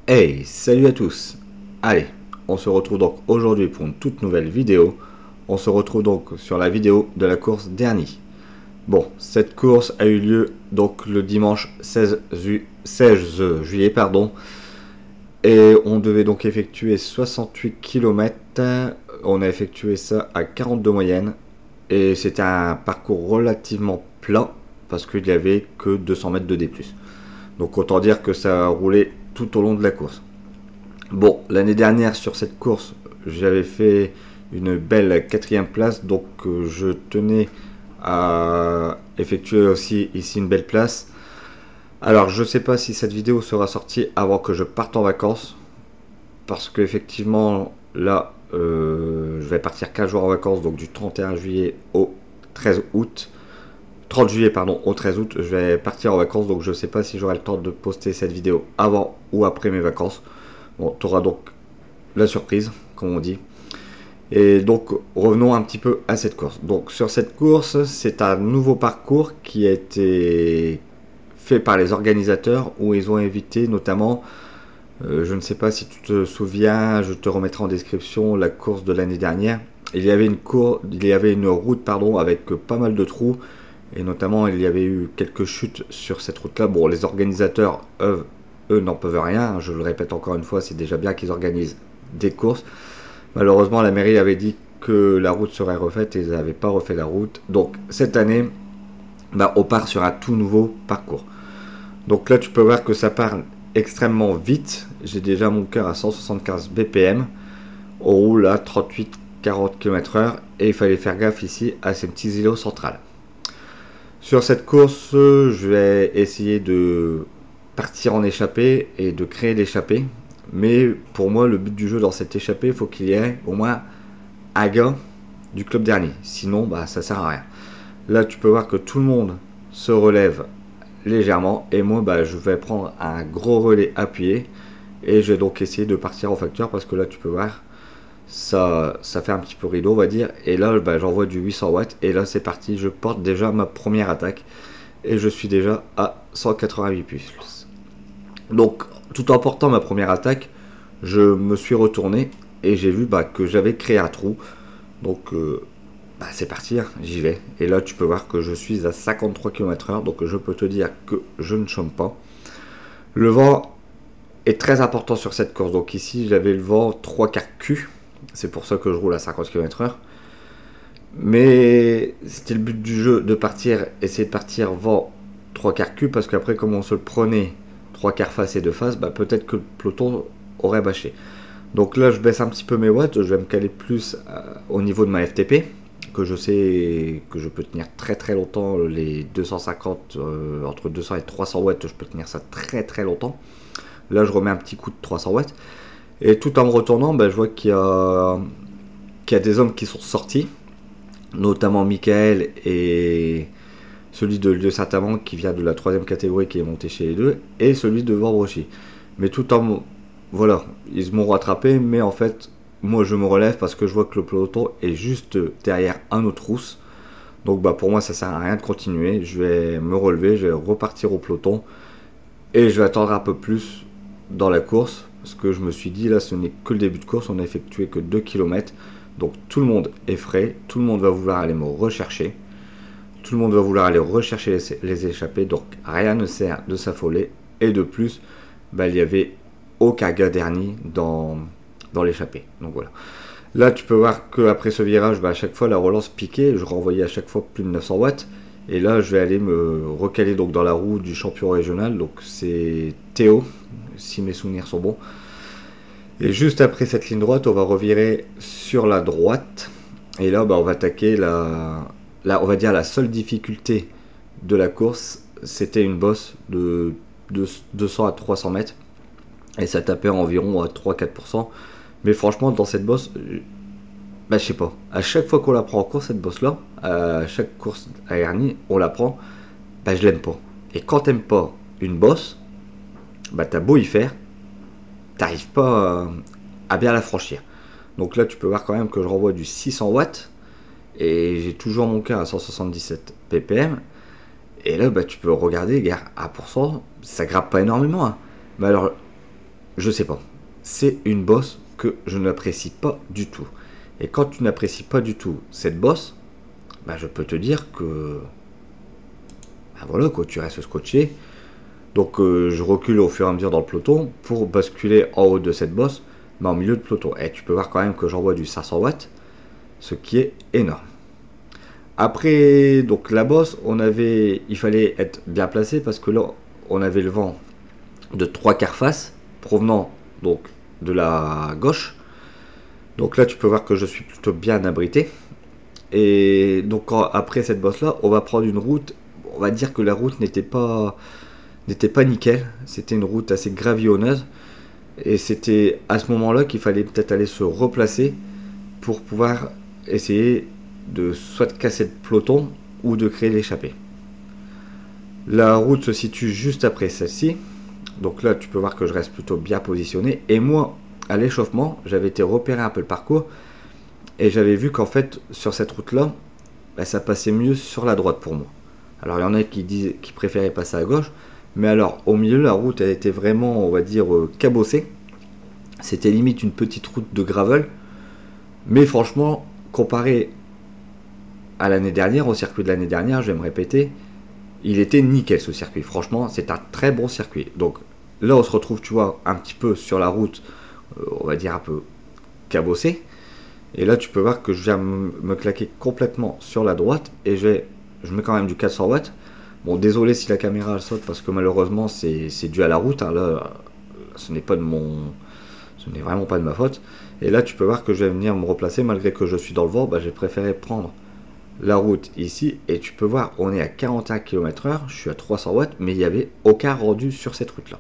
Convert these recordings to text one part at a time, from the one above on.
Hey, salut à tous. Allez, on se retrouve donc aujourd'hui pour une toute nouvelle vidéo. On se retrouve donc sur la vidéo de la course dernier. Bon, cette course a eu lieu donc le dimanche 16 juillet, pardon. Et on devait donc effectuer 68 km. On a effectué ça à 42 moyenne. Et c'était un parcours relativement plat parce qu'il n'y avait que 200 mètres de D+. Donc autant dire que ça a roulé tout au long de la course. Bon, l'année dernière sur cette course, j'avais fait une belle 4e place, donc je tenais à effectuer aussi ici une belle place. Alors je sais pas si cette vidéo sera sortie avant que je parte en vacances, parce qu'effectivement là je vais partir 15 jours en vacances, donc du 31 juillet au 13 août. 30 juillet pardon, au 13 août, je vais partir en vacances, donc je sais pas si j'aurai le temps de poster cette vidéo avant ou après mes vacances. Bon, tu auras donc la surprise, comme on dit. Et donc, revenons un petit peu à cette course. Donc, sur cette course, c'est un nouveau parcours qui a été fait par les organisateurs, où ils ont invité notamment, je ne sais pas si tu te souviens, je te remettrai en description la course de l'année dernière. Il y avait une route pardon, avec pas mal de trous. Et notamment, il y avait eu quelques chutes sur cette route-là. Bon, les organisateurs, eux n'en peuvent rien. Je le répète encore une fois, c'est déjà bien qu'ils organisent des courses. Malheureusement, la mairie avait dit que la route serait refaite et ils n'avaient pas refait la route. Donc, cette année, on part sur un tout nouveau parcours. Donc là, tu peux voir que ça part extrêmement vite. J'ai déjà mon cœur à 175 BPM. On roule à 38-40 km/h. Et il fallait faire gaffe ici à ces petits îlots centrales. Sur cette course, je vais essayer de partir en échappée et de créer l'échappée. Mais pour moi, le but du jeu dans cette échappée, il faut qu'il y ait au moins un gars du club dernier. Sinon, ça sert à rien. Là, tu peux voir que tout le monde se relève légèrement. Et moi, je vais prendre un gros relais appuyé. Et je vais donc essayer de partir en facteur parce que là, tu peux voir, ça fait un petit peu rideau, on va dire. Et là, j'envoie du 800 watts. Et là, c'est parti. Je porte déjà ma première attaque. Et je suis déjà à 188 pulses. Donc, tout en portant ma première attaque, je me suis retourné. Et j'ai vu que j'avais créé un trou. Donc, c'est parti. J'y vais. Et là, tu peux voir que je suis à 53 km/h. Donc, je peux te dire que je ne chôme pas. Le vent est très important sur cette course. Donc, ici, j'avais le vent 3/4 Q. C'est pour ça que je roule à 50 km/h. Mais c'était le but du jeu de partir, essayer de partir vent 3/4 Q, parce qu'après, comme on se le prenait 3/4 face et 2 faces, peut-être que le peloton aurait bâché. Donc là, je baisse un petit peu mes watts, je vais me caler plus au niveau de ma FTP, que je sais que je peux tenir très très longtemps, les 250, entre 200 et 300 watts, je peux tenir ça très très longtemps. Là, je remets un petit coup de 300 watts. Et tout en me retournant, je vois qu'il y a des hommes qui sont sortis, notamment Michael et celui de Saint-Amand qui vient de la 3e catégorie qui est monté chez les deux, et celui de Vorbrochy. Mais tout en... Voilà, ils m'ont rattrapé, mais en fait, moi je me relève parce que je vois que le peloton est juste derrière un autre rousse. Donc pour moi ça sert à rien de continuer, je vais me relever, je vais repartir au peloton, et je vais attendre un peu plus dans la course. Parce que je me suis dit, là, ce n'est que le début de course, on n'a effectué que 2 km. Donc tout le monde est frais, tout le monde va vouloir aller me rechercher. Tout le monde va vouloir aller rechercher les échappées, donc rien ne sert de s'affoler. Et de plus, il n'y avait aucun gars dernier dans l'échappée. Donc voilà. Là, tu peux voir qu'après ce virage, à chaque fois, la relance piquait. Je renvoyais à chaque fois plus de 900 watts. Et là, je vais aller me recaler donc dans la roue du champion régional. Donc c'est Théo, si mes souvenirs sont bons. Et juste après cette ligne droite, on va revirer sur la droite. Et là, on va attaquer on va dire la seule difficulté de la course. C'était une bosse de 200 à 300 mètres. Et ça tapait environ à 3-4%. Mais franchement, dans cette bosse, je sais pas. À chaque fois qu'on la prend en course, cette bosse-là, à chaque course aérienne, on la prend, je l'aime pas. Et quand t'aimes pas une bosse, t'as beau y faire, t'arrives pas à bien la franchir. Donc là, tu peux voir quand même que je renvoie du 600 watts. Et j'ai toujours mon cœur à 177 ppm. Et là, tu peux regarder, gars, à 1%, ça grappe pas énormément. Mais alors, je sais pas. C'est une bosse que je n'apprécie pas du tout. Et quand tu n'apprécies pas du tout cette bosse, bah, je peux te dire que bah voilà quoi, tu restes scotché. Donc je recule au fur et à mesure dans le peloton pour basculer en haut de cette bosse, mais en milieu de peloton. Et tu peux voir quand même que j'envoie du 500 watts, ce qui est énorme. Après donc la bosse, il fallait être bien placé parce que là on avait le vent de 3/4 face provenant donc de la gauche. Donc là tu peux voir que je suis plutôt bien abrité. Et donc après cette bosse là, on va prendre une route. On va dire que la route n'était pas nickel. C'était une route assez gravillonneuse. Et c'était à ce moment là qu'il fallait peut-être aller se replacer pour pouvoir essayer de soit casser le peloton ou de créer l'échappée. La route se situe juste après celle-ci. Donc là tu peux voir que je reste plutôt bien positionné. Et moi à l'échauffement j'avais été repérer un peu le parcours. Et j'avais vu qu'en fait sur cette route là bah, ça passait mieux sur la droite pour moi. Alors il y en a qui préféraient passer à gauche. Mais alors au milieu la route elle était vraiment on va dire cabossée. C'était limite une petite route de gravel. Mais franchement comparé à l'année dernière, au circuit de l'année dernière, je vais me répéter, il était nickel ce circuit. Franchement, c'est un très bon circuit. Donc là, on se retrouve, tu vois, un petit peu sur la route, on va dire un peu cabossée. Et là, tu peux voir que je viens me claquer complètement sur la droite et je mets quand même du 400 watts. Bon, désolé si la caméra elle saute parce que malheureusement, c'est dû à la route. Hein. Là, ce n'est vraiment pas de ma faute. Et là, tu peux voir que je vais venir me replacer malgré que je suis dans le vent. Bah, j'ai préféré prendre la route ici et tu peux voir on est à 41 km/h, je suis à 300 watts mais il n'y avait aucun rendu sur cette route là.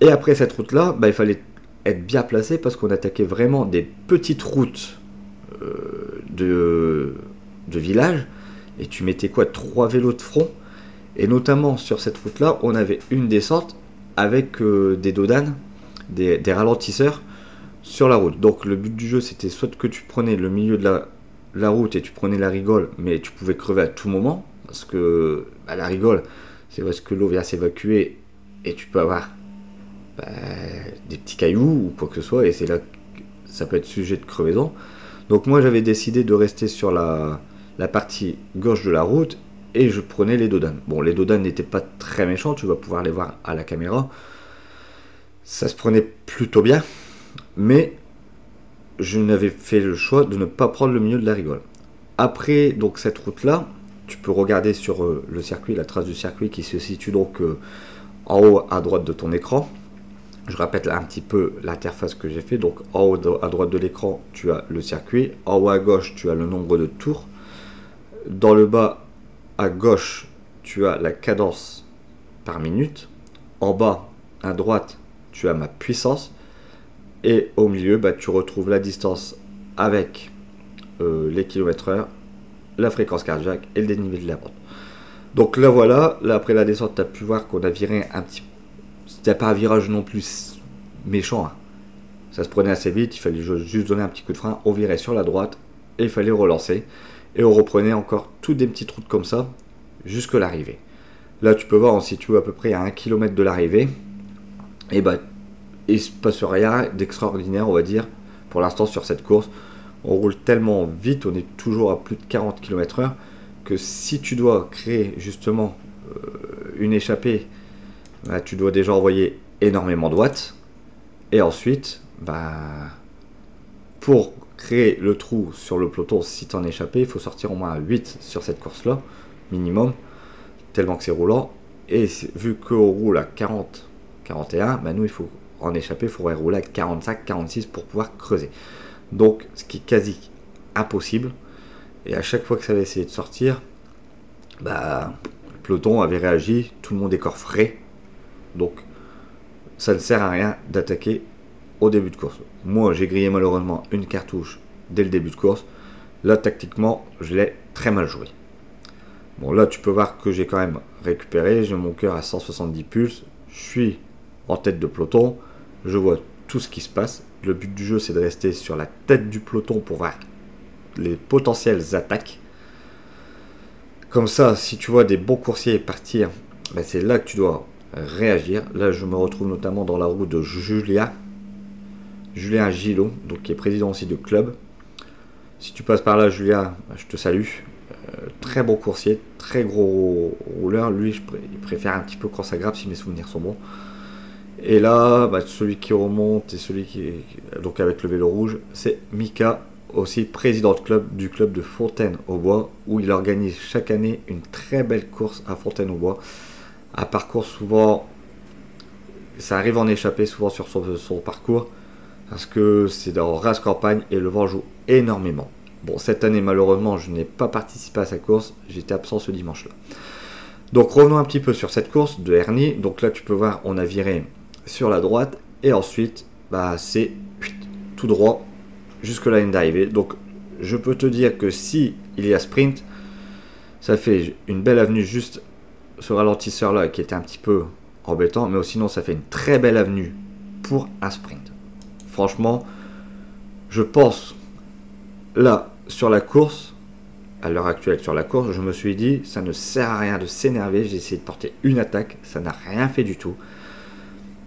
Et après cette route là bah, il fallait être bien placé parce qu'on attaquait vraiment des petites routes de village et tu mettais quoi 3 vélos de front et notamment sur cette route là on avait une descente avec des dodanes, des ralentisseurs sur la route. Donc le but du jeu c'était soit que tu prenais le milieu de la route et tu prenais la rigole mais tu pouvais crever à tout moment parce que bah, la rigole c'est parce que l'eau vient s'évacuer et tu peux avoir bah, des petits cailloux ou quoi que ce soit et c'est là que ça peut être sujet de crevaison. Donc moi j'avais décidé de rester sur la partie gauche de la route et je prenais les dodanes. Bon les dodanes n'étaient pas très méchants, tu vas pouvoir les voir à la caméra, ça se prenait plutôt bien mais je n'avais fait le choix de ne pas prendre le milieu de la rigole. Après donc cette route là, tu peux regarder sur le circuit, la trace du circuit qui se situe donc en haut à droite de ton écran. Je répète là un petit peu l'interface que j'ai fait. Donc en haut à droite de l'écran, tu as le circuit. En haut à gauche, tu as le nombre de tours. Dans le bas à gauche, tu as la cadence par minute. En bas à droite, tu as ma puissance. Et au milieu, bah, tu retrouves la distance avec les km/h, la fréquence cardiaque et le dénivelé de la pente. Donc là voilà, là après la descente, tu as pu voir qu'on a viré un petit... C'était pas un virage non plus méchant. Hein. Ça se prenait assez vite, il fallait juste donner un petit coup de frein, on virait sur la droite et il fallait relancer. Et on reprenait encore toutes des petites routes comme ça jusqu'à l'arrivée. Là tu peux voir, on se situe à peu près à 1 km de l'arrivée. Et bah il se passe rien d'extraordinaire on va dire pour l'instant sur cette course. On roule tellement vite, on est toujours à plus de 40 km/h que si tu dois créer justement une échappée, bah, tu dois déjà envoyer énormément de watts et ensuite bah, pour créer le trou sur le peloton si tu en échappé, il faut sortir au moins à 8 sur cette course là minimum tellement que c'est roulant et vu qu'on roule à 40-41, bah, nous il faut en échappée, il faudrait rouler à 45-46 pour pouvoir creuser. Donc, ce qui est quasi impossible. Et à chaque fois que ça avait essayé de sortir, bah, le peloton avait réagi, tout le monde est corps frais. Donc, ça ne sert à rien d'attaquer au début de course. Moi, j'ai grillé malheureusement une cartouche dès le début de course. Là, tactiquement, je l'ai très mal joué. Bon, là, tu peux voir que j'ai quand même récupéré. J'ai mon cœur à 170 pulses. Je suis en tête de peloton. Je vois tout ce qui se passe. Le but du jeu, c'est de rester sur la tête du peloton pour voir les potentielles attaques. Comme ça, si tu vois des bons coursiers partir, ben c'est là que tu dois réagir. Là, je me retrouve notamment dans la roue de Julien Gillot, donc qui est président aussi de club. Si tu passes par là, Julien, je te salue. Très bon coursier, très gros rouleur. Lui, il préfère un petit peu quand ça grappe, si mes souvenirs sont bons. Et là, celui qui remonte et celui qui est donc avec le vélo rouge, c'est Mika, aussi président du club de Fontaine-au-Bois, où il organise chaque année une très belle course à Fontaine-au-Bois. Un parcours souvent, ça arrive en échappée souvent sur son parcours, parce que c'est dans race campagne et le vent joue énormément. Bon, cette année, malheureusement, je n'ai pas participé à sa course, j'étais absent ce dimanche-là. Donc revenons un petit peu sur cette course de Herny. Donc là, tu peux voir, on a viré sur la droite et ensuite, c'est tout droit jusque la ligne d'arrivée. Donc je peux te dire que si il y a sprint, ça fait une belle avenue juste ce ralentisseur là qui était un petit peu embêtant, mais sinon ça fait une très belle avenue pour un sprint. Franchement, je pense là sur la course, à l'heure actuelle sur la course, je me suis dit ça ne sert à rien de s'énerver. J'ai essayé de porter une attaque, ça n'a rien fait du tout.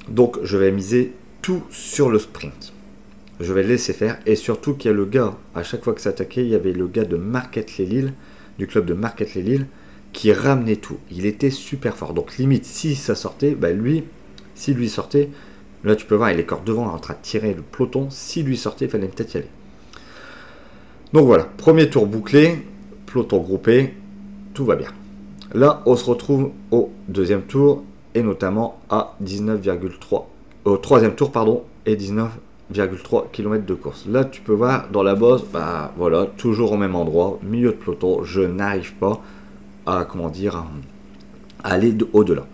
Donc je vais miser tout sur le sprint. Je vais le laisser faire, et surtout qu'il y a le gars, à chaque fois que ça attaquait, il y avait le gars de Marquette-les-Lilles, du club de Marquette-les-Lilles, qui ramenait tout. Il était super fort. Donc limite, si ça sortait, si lui sortait, là tu peux voir, il est encore devant en train de tirer le peloton. Si lui sortait, il fallait peut-être y aller. Donc voilà, premier tour bouclé, peloton groupé, tout va bien. Là, on se retrouve au deuxième tour, et notamment à 19,3, au troisième tour, pardon, et 19,3 km de course. Là, tu peux voir dans la bosse, voilà, toujours au même endroit, milieu de peloton, je n'arrive pas à, aller au-delà.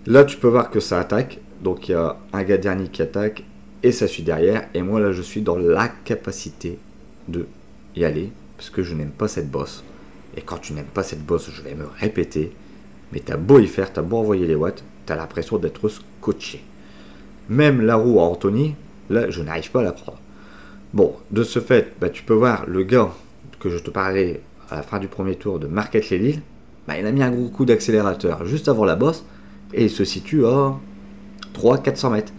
Là, tu peux voir que ça attaque, donc il y a un gars dernier qui attaque, et ça suit derrière, et moi là, je suis dans la capacité de y aller, parce que je n'aime pas cette bosse. Et quand tu n'aimes pas cette bosse, je vais me répéter, mais t'as beau y faire, t'as beau envoyer les watts, t'as l'impression d'être scotché. Même la roue à Anthony, là, je n'arrive pas à la prendre. Bon, de ce fait, tu peux voir le gars que je te parlais à la fin du premier tour de Marquette-les-Lilles, il a mis un gros coup d'accélérateur juste avant la bosse, et il se situe à 300-400 mètres.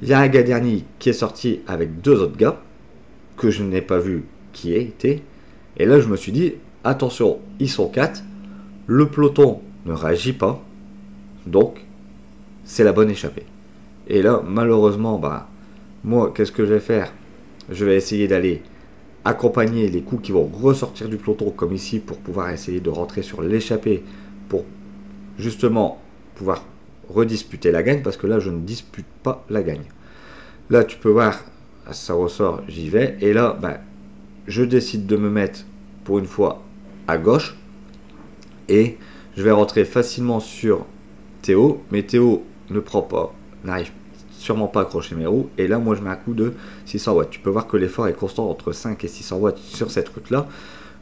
Il y a un gars dernier qui est sorti avec deux autres gars, que je n'ai pas vu qui était, et là je me suis dit, attention, ils sont 4, le peloton ne réagit pas, donc c'est la bonne échappée. Et là, malheureusement, moi, qu'est-ce que je vais faire? Je vais essayer d'aller accompagner les coups qui vont ressortir du peloton, comme ici, pour pouvoir essayer de rentrer sur l'échappée, pour justement pouvoir redisputer la gagne, parce que là, je ne dispute pas la gagne. Là, tu peux voir, ça ressort, j'y vais, et là, je décide de me mettre, pour une fois, à gauche, et je vais rentrer facilement sur Théo, mais Théo ne prend pas, n'arrive sûrement pas à accrocher mes roues, et là moi je mets un coup de 600 watts. Tu peux voir que l'effort est constant entre 5 et 600 watts sur cette route là.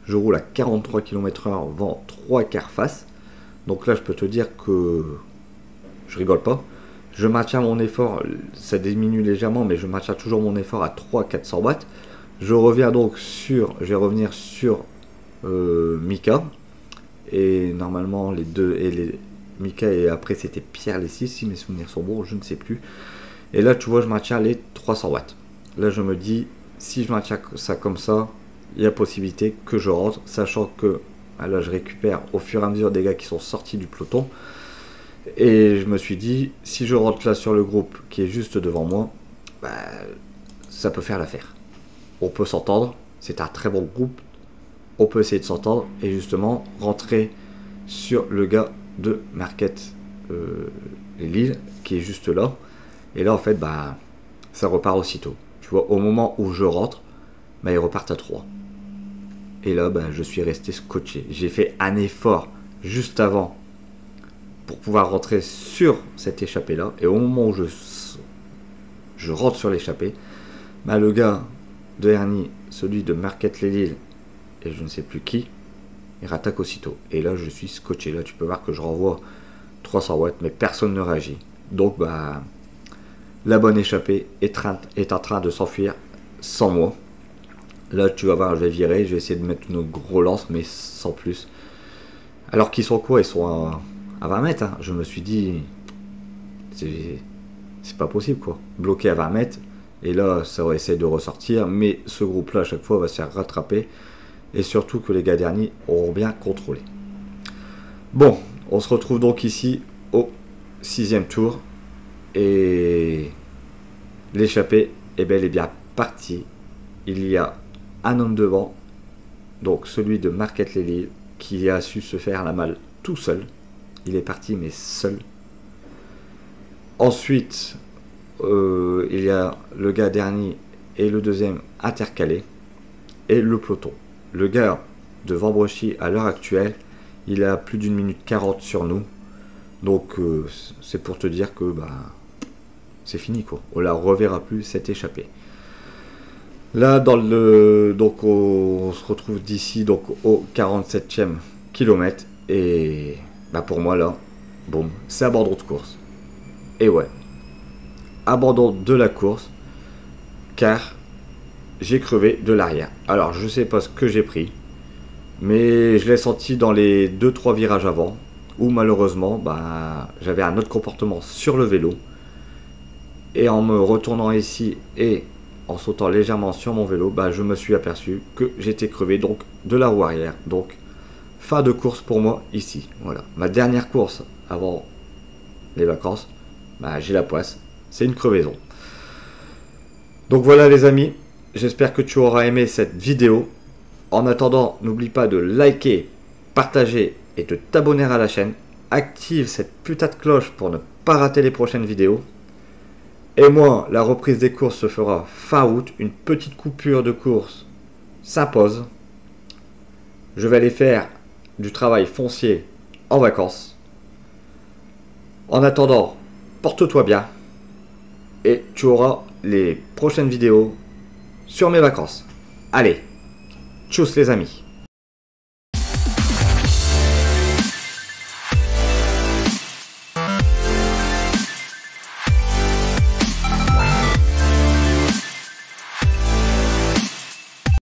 Je roule à 43 km/h, vent 3 quarts face, donc là je peux te dire que je rigole pas. Je maintiens mon effort, ça diminue légèrement, mais je maintiens toujours mon effort à 300-400 watts. Je reviens donc je vais revenir sur Mika, et normalement les deux, Mika, et après c'était Pierre Lessis, si mes souvenirs sont bons, je ne sais plus. Et là tu vois, je maintiens les 300 watts. Là je me dis, si je maintiens ça comme ça, il y a possibilité que je rentre, sachant que là je récupère au fur et à mesure des gars qui sont sortis du peloton. Et je me suis dit, si je rentre là sur le groupe qui est juste devant moi, ça peut faire l'affaire. On peut s'entendre, c'est un très bon groupe, on peut essayer de s'entendre et justement rentrer sur le gars de Marquette-les-Lilles qui est juste là. Et là en fait ça repart aussitôt. Tu vois, au moment où je rentre, ils repartent à 3. Et là je suis resté scotché. J'ai fait un effort juste avant pour pouvoir rentrer sur cette échappée là, et au moment où je rentre sur l'échappée, le gars de Herny, celui de Marquette-les-Lilles et je ne sais plus qui, il rattaque aussitôt. Et là je suis scotché. Là tu peux voir que je renvoie 300 watts, mais personne ne réagit. Donc la bonne échappée est en train de s'enfuir sans moi. Là tu vas voir, je vais virer, je vais essayer de mettre une gros lance, mais sans plus. Alors qu'ils sont quoi? Ils sont à 20 mètres. Je me suis dit, C'est pas possible quoi. Bloqué à 20 mètres. Et là, ça va essayer de ressortir. Mais ce groupe-là, à chaque fois, va se faire rattraper. Et surtout que les gars derniers auront bien contrôlé. Bon, on se retrouve donc ici au 6e tour. Et l'échappée est bel et bien partie. Il y a un homme devant. Donc celui de Marquette Lely qui a su se faire la malle tout seul. Il est parti mais seul. Ensuite, il y a le gars dernier et le deuxième intercalé. Et le peloton. Le gars de Vambrechy à l'heure actuelle, il a plus d'1 minute 40 sur nous. Donc c'est pour te dire que c'est fini quoi. On la reverra plus cette échappée. Là donc on se retrouve d'ici donc au 47e kilomètre. Et pour moi là, boum, c'est abandon de course. Et ouais, abandon de la course car j'ai crevé de l'arrière. Alors je sais pas ce que j'ai pris, mais je l'ai senti dans les 2-3 virages avant, où malheureusement j'avais un autre comportement sur le vélo. Et en me retournant ici et en sautant légèrement sur mon vélo, je me suis aperçu que j'étais crevé donc de la roue arrière. Donc fin de course pour moi ici. Voilà, ma dernière course avant les vacances, j'ai la poisse, c'est une crevaison. Donc voilà les amis, j'espère que tu auras aimé cette vidéo. En attendant, n'oublie pas de liker, partager et de t'abonner à la chaîne. Active cette putain de cloche pour ne pas rater les prochaines vidéos. Et moi, la reprise des courses se fera fin août. Une petite coupure de course s'impose. Je vais aller faire du travail foncier en vacances. En attendant, porte-toi bien. Et tu auras les prochaines vidéos sur mes vacances. Allez, tchuss les amis.